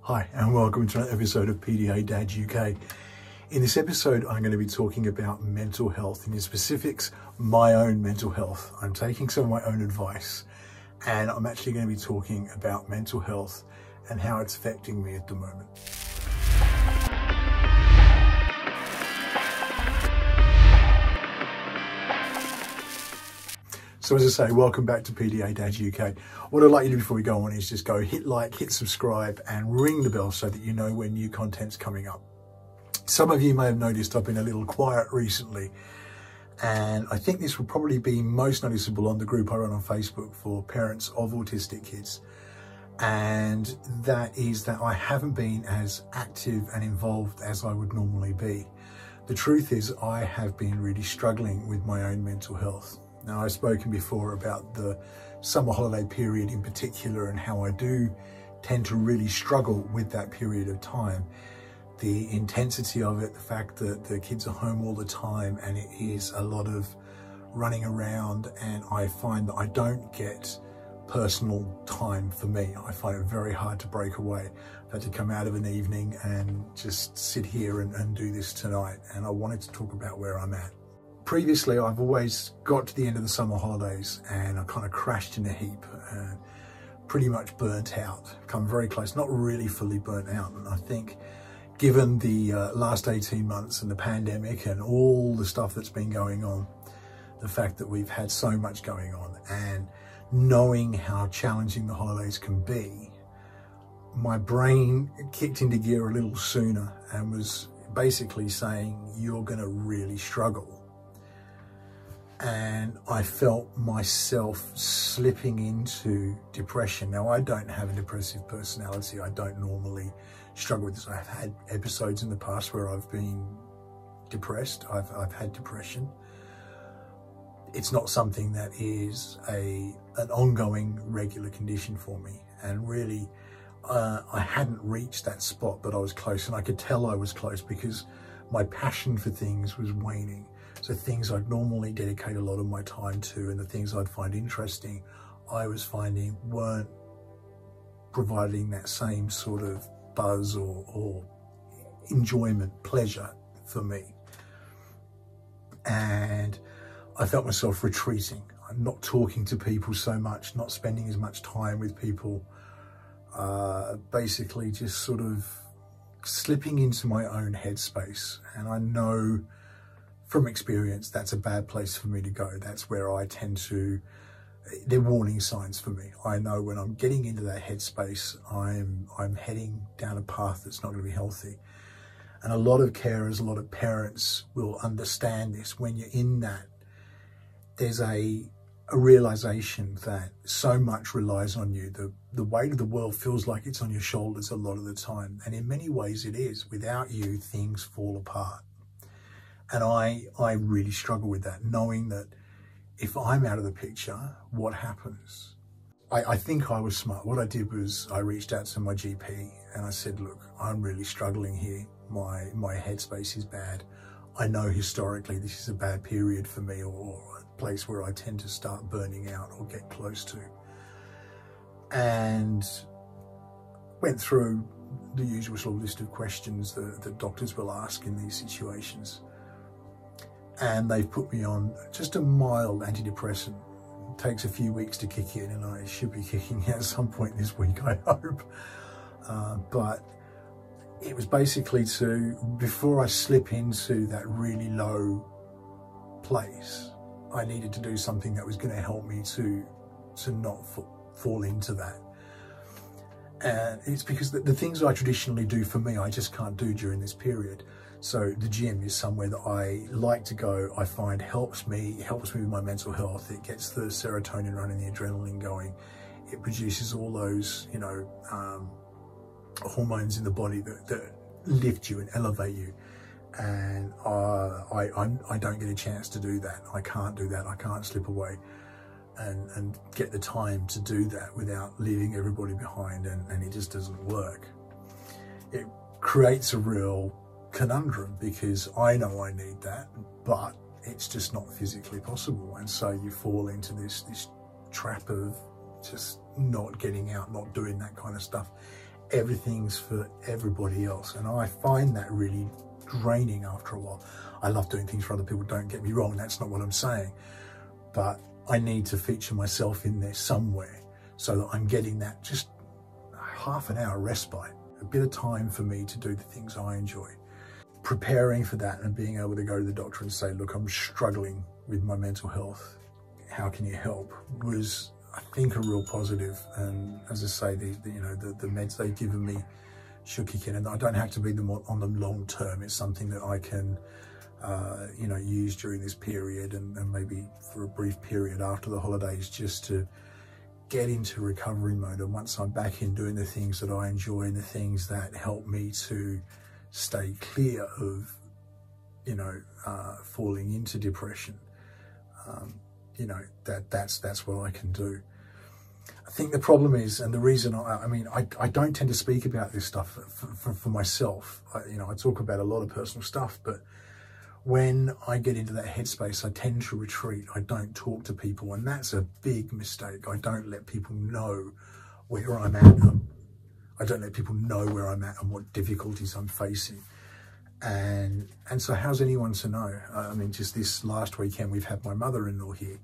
Hi and welcome to another episode of PDA Dad UK. In this episode I'm going to be talking about mental health, and in specifics my own mental health. I'm taking some of my own advice and I'm actually going to be talking about mental health and how it's affecting me at the moment. So as I say, welcome back to PDA Dad UK. What I'd like you to do before we go on is just go hit like, hit subscribe and ring the bell so that you know when new content's coming up. Some of you may have noticed I've been a little quiet recently, and I think this will probably be most noticeable on the group I run on Facebook for parents of autistic kids. And that is that I haven't been as active and involved as I would normally be. The truth is I have been really struggling with my own mental health. Now, I've spoken before about the summer holiday period in particular and how I do tend to really struggle with that period of time. The intensity of it, the fact that the kids are home all the time and it is a lot of running around, and I find that I don't get personal time for me. I find it very hard to break away. I've had to come out of an evening and just sit here and do this tonight, and I wanted to talk about where I'm at. Previously, I've always got to the end of the summer holidays and I kind of crashed in a heap and pretty much burnt out, come very close, not really fully burnt out. And I think given the last 18 months and the pandemic and all the stuff that's been going on, the fact that we've had so much going on and knowing how challenging the holidays can be, my brain kicked into gear a little sooner and was basically saying, you're going to really struggle. And I felt myself slipping into depression. Now, I don't have a depressive personality. I don't normally struggle with this. I've had episodes in the past where I've been depressed. I've had depression. It's not something that is an ongoing regular condition for me. And really, I hadn't reached that spot, but I was close, and I could tell I was close because my passion for things was waning. So things I'd normally dedicate a lot of my time to and the things I'd find interesting, I was finding weren't providing that same sort of buzz or enjoyment, pleasure for me. And I felt myself retreating. I'm not talking to people so much, not spending as much time with people, basically just sort of slipping into my own headspace. And I know from experience, that's a bad place for me to go. That's where I tend to, they're warning signs for me. I know when I'm getting into that headspace, I'm heading down a path that's not going to be healthy. And a lot of carers, a lot of parents will understand this. When you're in that, there's a realization that so much relies on you. The weight of the world feels like it's on your shoulders a lot of the time. And in many ways it is. Without you, things fall apart. And I really struggle with that, knowing that if I'm out of the picture, what happens? I think I was smart. What I did was I reached out to my GP and I said, look, I'm really struggling here. My headspace is bad. I know historically this is a bad period for me, or a place where I tend to start burning out or get close to. And went through the usual sort of list of questions that doctors will ask in these situations. And they've put me on just a mild antidepressant. It takes a few weeks to kick in, and I should be kicking in at some point this week, I hope. But it was basically before I slip into that really low place, I needed to do something that was going to help me to not fall into that. And it's because the things I traditionally do for me, I just can't do during this period. So the gym is somewhere that I like to go. I find helps me with my mental health. It gets the serotonin running, the adrenaline going. It produces all those, hormones in the body that lift you and elevate you. And I don't get a chance to do that. I can't do that. I can't slip away and get the time to do that without leaving everybody behind, and it just doesn't work. It creates a real conundrum because I know I need that, but it's just not physically possible. And so you fall into this trap of just not getting out, not doing that kind of stuff. everything's for everybody else. And I find that really draining after a while. I love doing things for other people, don't get me wrong, that's not what I'm saying. But I need to feature myself in there somewhere so that I'm getting that just half an hour respite, a bit of time for me to do the things I enjoy. Preparing for that and being able to go to the doctor and say, look, I'm struggling with my mental health. How can you help? Was, I think, a real positive. And as I say, the meds they've given me should kick in, and I don't have to be them on the long term. It's something that I can, use during this period and maybe for a brief period after the holidays, just to get into recovery mode. And once I'm back in doing the things that I enjoy and the things that help me to stay clear of, falling into depression, that's what I can do. I think the problem is, and the reason I don't tend to speak about this stuff for myself. I talk about a lot of personal stuff, but when I get into that headspace, I tend to retreat. I don't talk to people, and that's a big mistake. I don't let people know where I'm at. I don't let people know where I'm at and what difficulties I'm facing. And so how's anyone to know? Just this last weekend, we've had my mother-in-law here,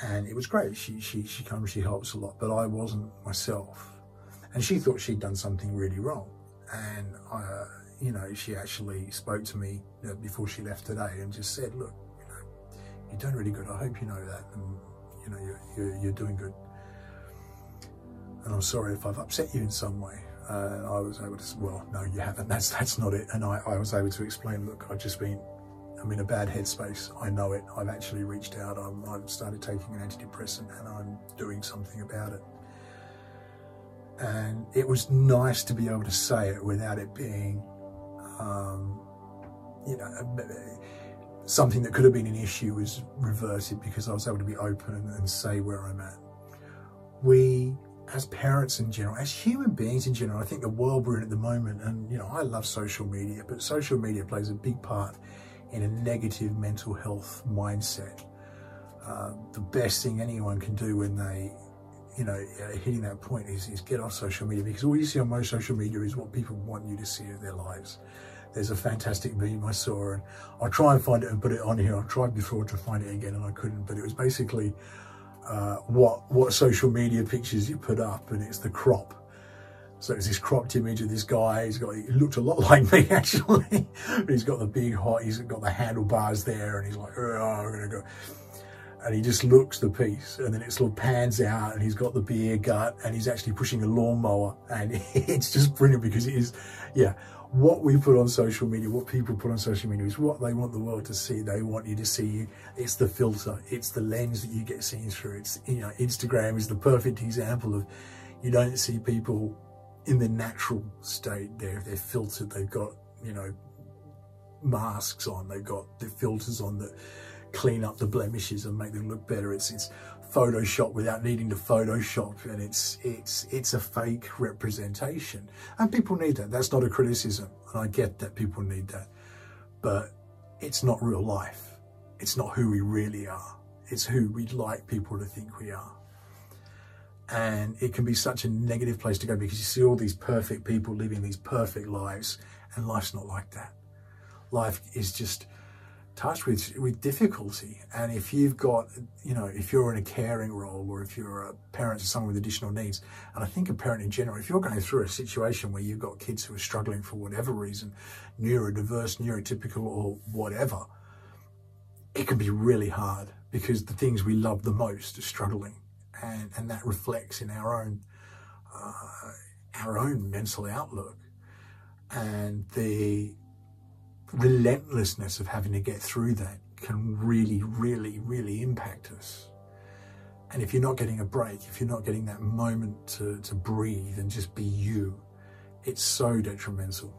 and it was great. She comes, she helps a lot, but I wasn't myself. And she thought she'd done something really wrong. And she actually spoke to me before she left today and just said, look, you're doing really good. I hope you know that, and you're doing good. And I'm sorry if I've upset you in some way. I was able to say, well, no, you haven't. That's not it. And I was able to explain, look, I'm in a bad headspace. I know it. I've actually reached out. I've started taking an antidepressant and I'm doing something about it. And it was nice to be able to say it without it being, something that could have been an issue was reverted, because I was able to be open and say where I'm at. We, as parents in general, as human beings in general, I think the world we're in at the moment, and I love social media, but social media plays a big part in a negative mental health mindset. The best thing anyone can do when they, hitting that point is get off social media, because all you see on most social media is what people want you to see of their lives. There's a fantastic meme I saw, and I'll try and find it and put it on here. I tried before to find it again and I couldn't, but it was basically what social media pictures you put up, and it's the crop. So it's this cropped image of this guy. He looked a lot like me actually, but he's got the big he's got the handlebars there, and he's like, oh, I'm gonna go. And he just looks the piece, and then it sort of pans out, and he's got the beer gut, and he's actually pushing a lawnmower, and it's just brilliant, because it is, what we put on social media, what people put on social media is what they want the world to see. They want you to see you. It's the filter, it's the lens that you get seen through. It's, Instagram is the perfect example of, you don't see people in the natural state. They're filtered. They've got, masks on. They've got the filters on that clean up the blemishes and make them look better. It's Photoshop without needing to Photoshop, and it's a fake representation, and people need that. That's not a criticism, and I get that people need that, but it's not real life. It's not who we really are. It's who we'd like people to think we are. And it can be such a negative place to go, because you see all these perfect people living these perfect lives, and life's not like that. Life is just touched with difficulty. And if you've got, if you're in a caring role, or if you're a parent to someone with additional needs, and I think a parent in general, if you're going through a situation where you've got kids who are struggling for whatever reason, neurodiverse, neurotypical, or whatever, it can be really hard, because the things we love the most are struggling, and that reflects in our own mental outlook, and the relentlessness of having to get through that can really, really, really impact us. And if you're not getting a break, if you're not getting that moment to breathe and just be you, it's so detrimental,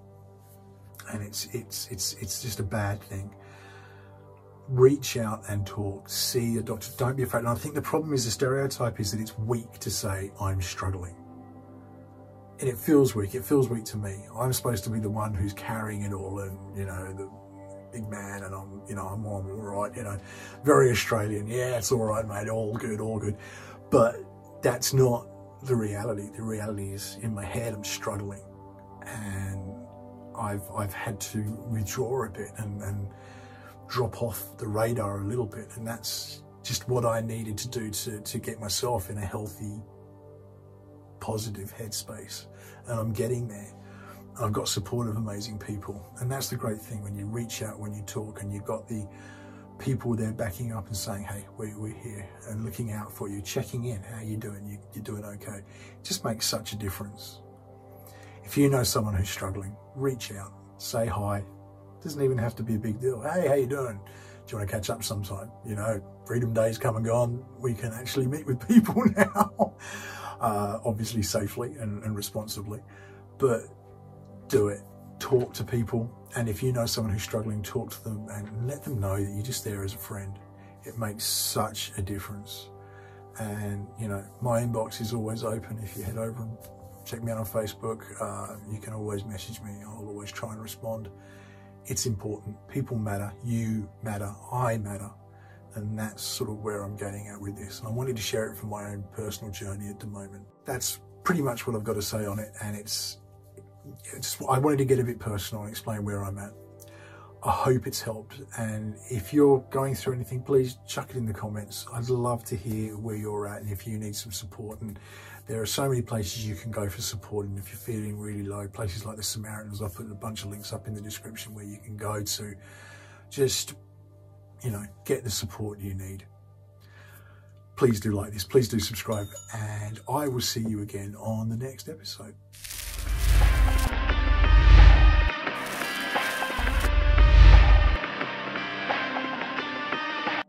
and it's just a bad thing. Reach out and talk, see a doctor, don't be afraid. And I think the problem is, the stereotype is that it's weak to say I'm struggling. And it feels weak. It feels weak to me. I'm supposed to be the one who's carrying it all, and the big man, and I'm all right, very Australian. Yeah, it's all right, mate. All good, all good. But that's not the reality is in my head I'm struggling, and I've had to withdraw a bit and drop off the radar a little bit, and that's just what I needed to do to get myself in a healthy, positive headspace, and I'm getting there. I've got support of amazing people, and that's the great thing when you reach out, when you talk, and you've got the people there backing up and saying, hey, we're here and looking out for you, checking in, how you doing, you're doing okay. It just makes such a difference. If you know someone who's struggling, reach out, say hi. It doesn't even have to be a big deal. Hey, how you doing? Do you want to catch up sometime? You know, Freedom Day's come and gone. We can actually meet with people now, obviously safely and responsibly, but do it. Talk to people, and if you know someone who's struggling, talk to them and let them know that you're just there as a friend. It makes such a difference. And you know, my inbox is always open. If you head over and check me out on Facebook, you can always message me. I'll always try and respond. It's important. People matter, you matter, I matter, and that's sort of where I'm getting at with this. And I wanted to share it from my own personal journey at the moment. That's pretty much what I've got to say on it, and I wanted to get a bit personal and explain where I'm at. I hope it's helped, and if you're going through anything, please chuck it in the comments. I'd love to hear where you're at and if you need some support. And there are so many places you can go for support, and if you're feeling really low, places like the Samaritans, I've put a bunch of links up in the description where you can go to just, you know, get the support you need. Please do like this, please do subscribe, and I will see you again on the next episode.